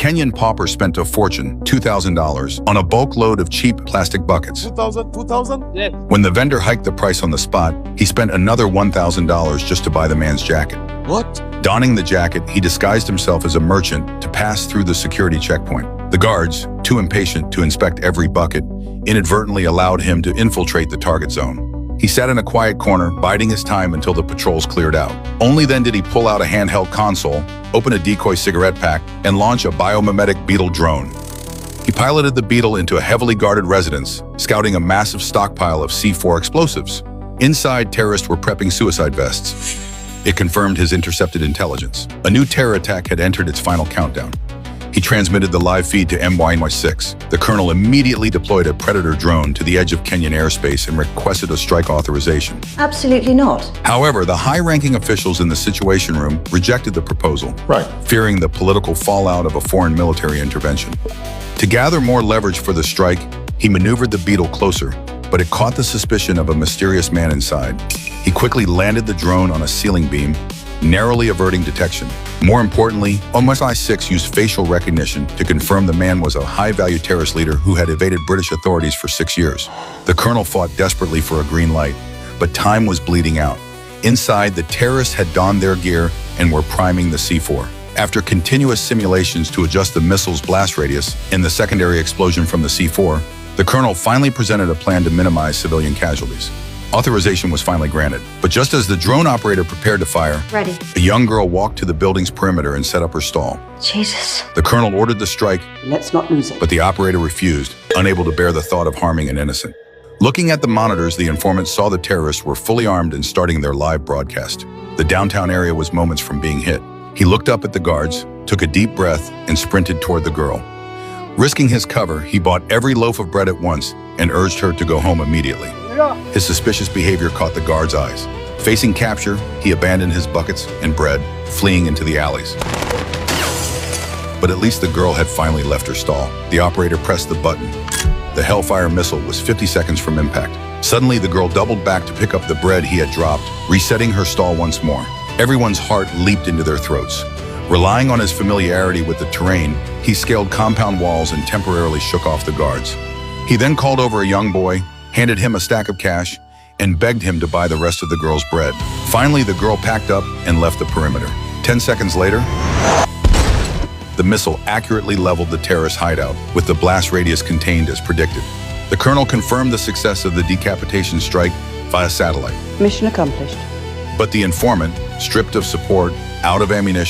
Kenyan pauper spent a fortune, $2,000, on a bulk load of cheap plastic buckets. 2,000? Yeah. When the vendor hiked the price on the spot, he spent another $1,000 just to buy the man's jacket. What? Donning the jacket, he disguised himself as a merchant to pass through the security checkpoint. The guards, too impatient to inspect every bucket, inadvertently allowed him to infiltrate the target zone. He sat in a quiet corner, biding his time until the patrols cleared out. Only then did he pull out a handheld console, open a decoy cigarette pack, and launch a biomimetic beetle drone. He piloted the beetle into a heavily guarded residence, scouting a massive stockpile of C4 explosives. Inside, terrorists were prepping suicide vests. It confirmed his intercepted intelligence. A new terror attack had entered its final countdown. He transmitted the live feed to MY6. The colonel immediately deployed a Predator drone to the edge of Kenyan airspace and requested a strike authorization. Absolutely not. However, the high-ranking officials in the Situation Room rejected the proposal, fearing the political fallout of a foreign military intervention. To gather more leverage for the strike, he maneuvered the beetle closer, but it caught the suspicion of a mysterious man inside. He quickly landed the drone on a ceiling beam, narrowly averting detection. More importantly, MI6 used facial recognition to confirm the man was a high-value terrorist leader who had evaded British authorities for 6 years. The colonel fought desperately for a green light, but time was bleeding out. Inside, the terrorists had donned their gear and were priming the C4. After continuous simulations to adjust the missile's blast radius and the secondary explosion from the C4, the colonel finally presented a plan to minimize civilian casualties. Authorization was finally granted, but just as the drone operator prepared to fire, Ready. a young girl walked to the building's perimeter and set up her stall. Jesus. The colonel ordered the strike, Let's not lose it. but the operator refused, unable to bear the thought of harming an innocent. Looking at the monitors, the informant saw the terrorists were fully armed and starting their live broadcast. The downtown area was moments from being hit. He looked up at the guards, took a deep breath, and sprinted toward the girl. Risking his cover, he bought every loaf of bread at once and urged her to go home immediately. His suspicious behavior caught the guards' eyes. Facing capture, he abandoned his buckets and bread, fleeing into the alleys. But at least the girl had finally left her stall. The operator pressed the button. The Hellfire missile was 50 seconds from impact. Suddenly, the girl doubled back to pick up the bread he had dropped, resetting her stall once more. Everyone's heart leaped into their throats. Relying on his familiarity with the terrain, he scaled compound walls and temporarily shook off the guards. He then called over a young boy, handed him a stack of cash, and begged him to buy the rest of the girl's bread. Finally, the girl packed up and left the perimeter. 10 seconds later, the missile accurately leveled the terrorist hideout, with the blast radius contained as predicted. The colonel confirmed the success of the decapitation strike via satellite. Mission accomplished. But the informant, stripped of support, out of ammunition,